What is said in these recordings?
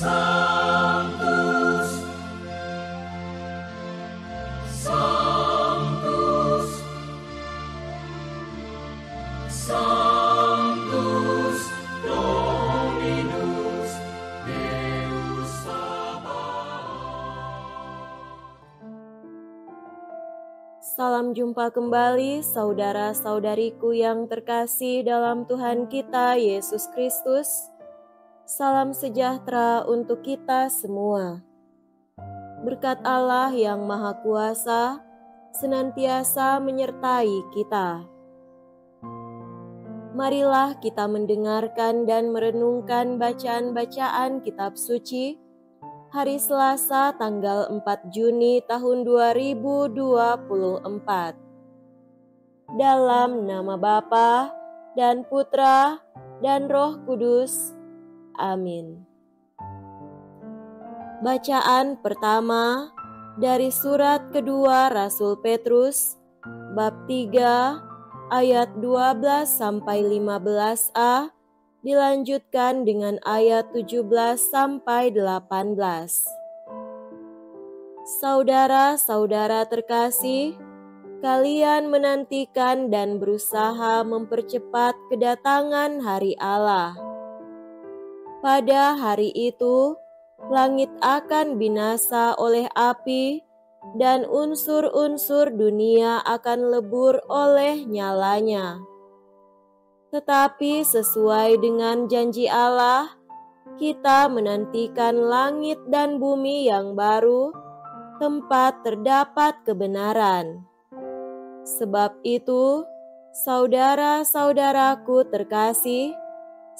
Sanctus, Sanctus, Sanctus Dominus Deus Sabaoth. Salam jumpa kembali saudara-saudariku yang terkasih dalam Tuhan kita Yesus Kristus. Salam sejahtera untuk kita semua. Berkat Allah yang Maha Kuasa senantiasa menyertai kita. Marilah kita mendengarkan dan merenungkan bacaan-bacaan kitab suci hari Selasa tanggal 4 Juni tahun 2024. Dalam nama Bapa dan Putra dan Roh Kudus. Amin. Bacaan pertama dari surat kedua Rasul Petrus, bab 3, ayat 12 sampai 15a, dilanjutkan dengan ayat 17 sampai 18. Saudara-saudara terkasih, kalian menantikan dan berusaha mempercepat kedatangan hari Allah. Pada hari itu, langit akan binasa oleh api, dan unsur-unsur dunia akan lebur oleh nyalanya. Tetapi sesuai dengan janji Allah, kita menantikan langit dan bumi yang baru, tempat terdapat kebenaran. Sebab itu, saudara-saudaraku terkasih,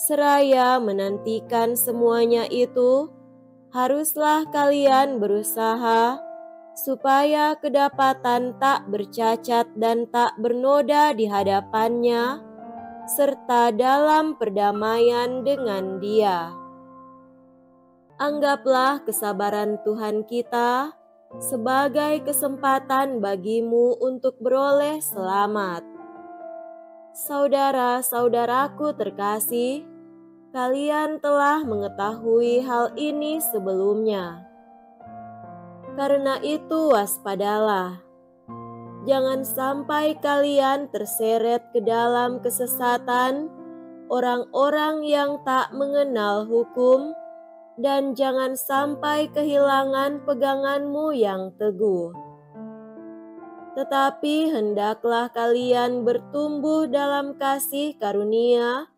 seraya menantikan semuanya itu, haruslah kalian berusaha supaya kedapatan tak bercacat dan tak bernoda di hadapannya, serta dalam perdamaian dengan Dia. Anggaplah kesabaran Tuhan kita sebagai kesempatan bagimu untuk beroleh selamat. Saudara-saudaraku terkasih, kalian telah mengetahui hal ini sebelumnya. Karena itu waspadalah. Jangan sampai kalian terseret ke dalam kesesatan orang-orang yang tak mengenal hukum, dan jangan sampai kehilangan peganganmu yang teguh. Tetapi hendaklah kalian bertumbuh dalam kasih karunia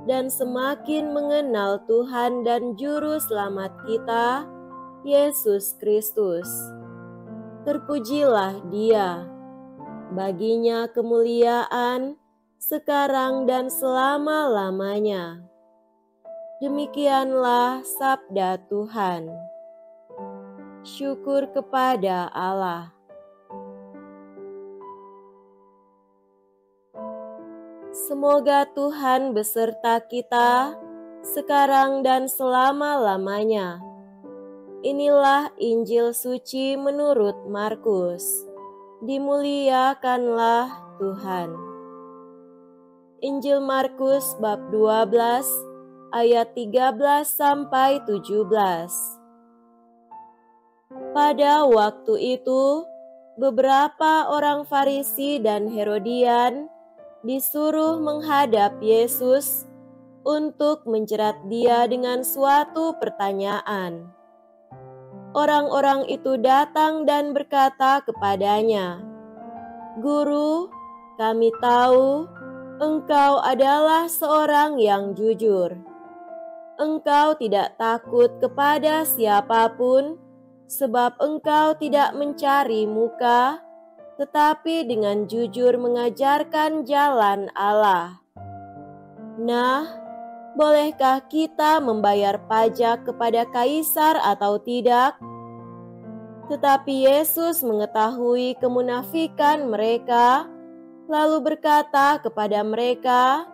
dan semakin mengenal Tuhan dan Juru Selamat kita, Yesus Kristus. Terpujilah Dia. Baginya kemuliaan sekarang dan selama-lamanya. Demikianlah sabda Tuhan. Syukur kepada Allah. Semoga Tuhan beserta kita sekarang dan selama-lamanya. Inilah Injil suci menurut Markus. Dimuliakanlah Tuhan. Injil Markus bab 12 ayat 13 sampai 17. Pada waktu itu, beberapa orang Farisi dan Herodian disuruh menghadap Yesus untuk menjerat Dia dengan suatu pertanyaan. Orang-orang itu datang dan berkata kepadanya, "Guru, kami tahu Engkau adalah seorang yang jujur. Engkau tidak takut kepada siapapun, sebab Engkau tidak mencari muka, tetapi dengan jujur mengajarkan jalan Allah. Nah, bolehkah kita membayar pajak kepada Kaisar atau tidak?" Tetapi Yesus mengetahui kemunafikan mereka, lalu berkata kepada mereka,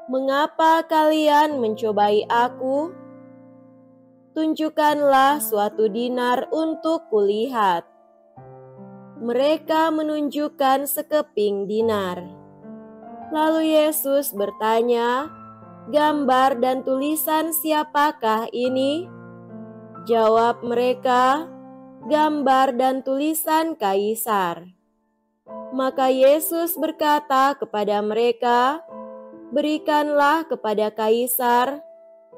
"Mengapa kalian mencobai aku? Tunjukkanlah suatu dinar untuk kulihat." Mereka menunjukkan sekeping dinar. Lalu Yesus bertanya, "Gambar dan tulisan siapakah ini?" Jawab mereka, "Gambar dan tulisan kaisar." Maka Yesus berkata kepada mereka, "Berikanlah kepada kaisar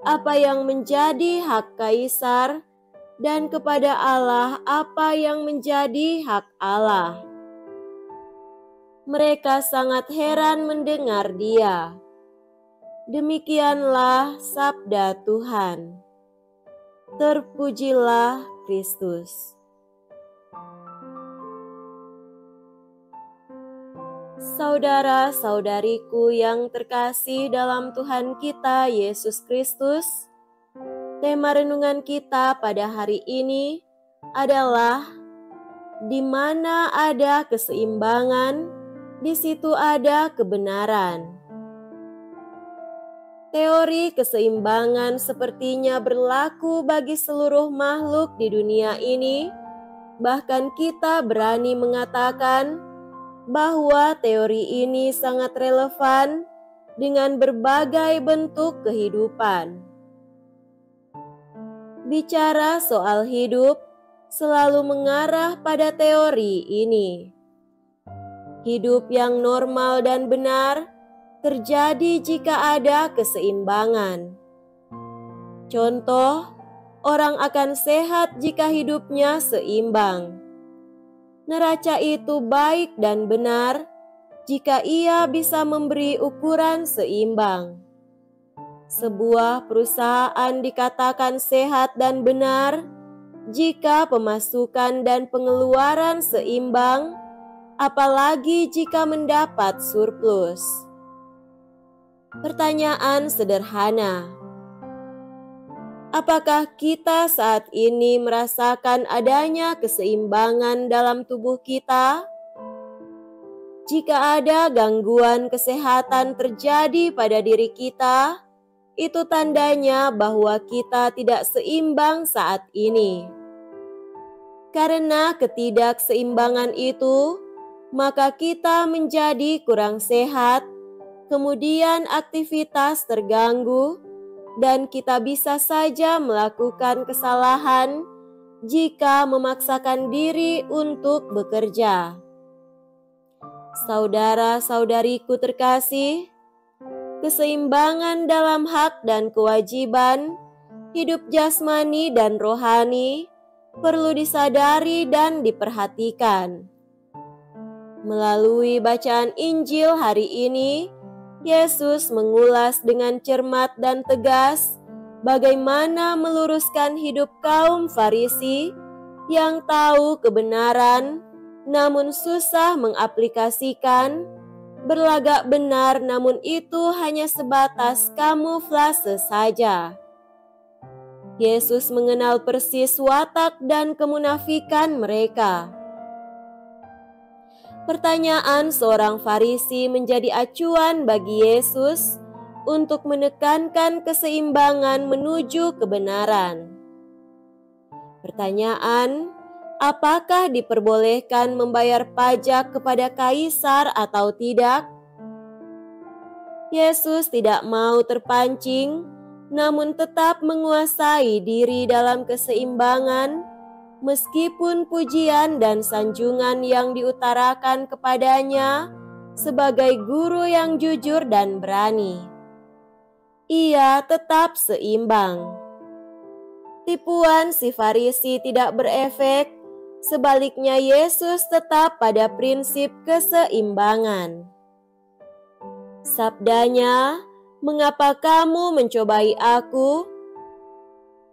apa yang menjadi hak kaisar, dan kepada Allah apa yang menjadi hak Allah." Mereka sangat heran mendengar Dia. Demikianlah sabda Tuhan. Terpujilah Kristus. Saudara-saudariku yang terkasih dalam Tuhan kita Yesus Kristus, tema renungan kita pada hari ini adalah di mana ada keseimbangan, di situ ada kebenaran. Teori keseimbangan sepertinya berlaku bagi seluruh makhluk di dunia ini. Bahkan kita berani mengatakan bahwa teori ini sangat relevan dengan berbagai bentuk kehidupan. Bicara soal hidup selalu mengarah pada teori ini. Hidup yang normal dan benar terjadi jika ada keseimbangan. Contoh, orang akan sehat jika hidupnya seimbang. Neraca itu baik dan benar jika ia bisa memberi ukuran seimbang. Sebuah perusahaan dikatakan sehat dan benar jika pemasukan dan pengeluaran seimbang, apalagi jika mendapat surplus. Pertanyaan sederhana: apakah kita saat ini merasakan adanya keseimbangan dalam tubuh kita? Jika ada gangguan kesehatan terjadi pada diri kita, itu tandanya bahwa kita tidak seimbang saat ini. Karena ketidakseimbangan itu, maka kita menjadi kurang sehat, kemudian aktivitas terganggu, dan kita bisa saja melakukan kesalahan jika memaksakan diri untuk bekerja. Saudara-saudariku terkasih, keseimbangan dalam hak dan kewajiban, hidup jasmani dan rohani perlu disadari dan diperhatikan. Melalui bacaan Injil hari ini, Yesus mengulas dengan cermat dan tegas bagaimana meluruskan hidup kaum Farisi yang tahu kebenaran namun susah mengaplikasikan, berlagak benar namun itu hanya sebatas kamuflase saja. Yesus mengenal persis watak dan kemunafikan mereka. Pertanyaan seorang Farisi menjadi acuan bagi Yesus untuk menekankan keseimbangan menuju kebenaran. Pertanyaan, apakah diperbolehkan membayar pajak kepada kaisar atau tidak? Yesus tidak mau terpancing, namun tetap menguasai diri dalam keseimbangan, meskipun pujian dan sanjungan yang diutarakan kepadanya sebagai guru yang jujur dan berani. Ia tetap seimbang. Tipuan si Farisi tidak berefek, sebaliknya Yesus tetap pada prinsip keseimbangan. Sabdanya, "Mengapa kamu mencobai aku?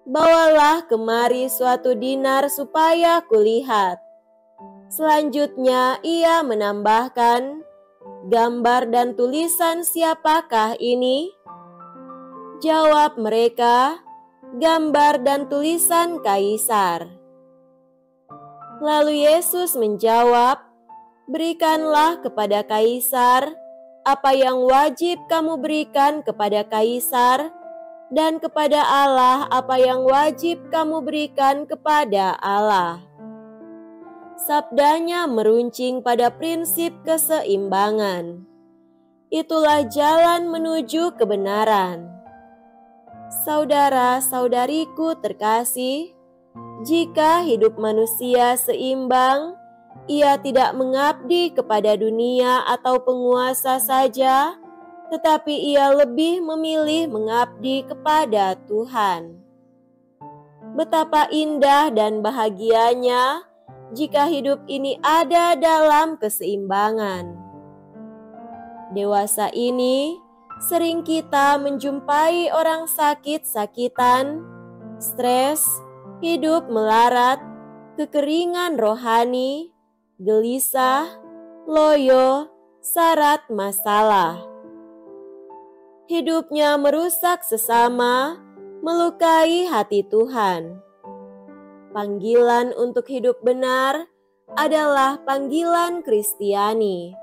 Bawalah kemari suatu dinar supaya kulihat." Selanjutnya ia menambahkan, "Gambar dan tulisan siapakah ini?" Jawab mereka, "Gambar dan tulisan kaisar." Lalu Yesus menjawab, "Berikanlah kepada kaisar apa yang wajib kamu berikan kepada kaisar, dan kepada Allah apa yang wajib kamu berikan kepada Allah." Sabdanya meruncing pada prinsip keseimbangan. Itulah jalan menuju kebenaran. Saudara-saudariku terkasih, Jika hidup manusia seimbang, ia tidak mengabdi kepada dunia atau penguasa saja, tetapi ia lebih memilih mengabdi kepada Tuhan. Betapa indah dan bahagianya jika hidup ini ada dalam keseimbangan. Dewasa ini, sering kita menjumpai orang sakit-sakitan, stres, hidup melarat, kekeringan rohani, gelisah, loyo, syarat masalah. Hidupnya merusak sesama, melukai hati Tuhan. Panggilan untuk hidup benar adalah panggilan Kristiani.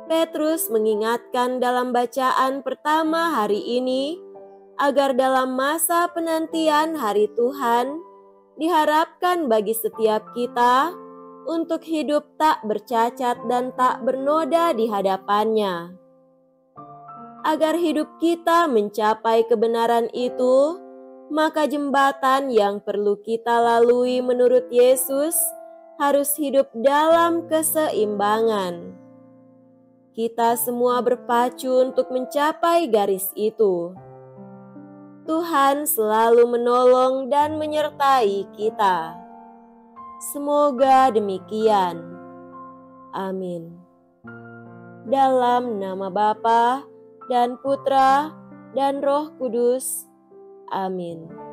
Petrus mengingatkan dalam bacaan pertama hari ini, agar dalam masa penantian hari Tuhan, diharapkan bagi setiap kita untuk hidup tak bercacat dan tak bernoda di hadapannya. Agar hidup kita mencapai kebenaran itu, maka jembatan yang perlu kita lalui menurut Yesus harus hidup dalam keseimbangan. Kita semua berpacu untuk mencapai garis itu. Tuhan selalu menolong dan menyertai kita. Semoga demikian. Amin. Dalam nama Bapa dan Putra dan Roh Kudus. Amin.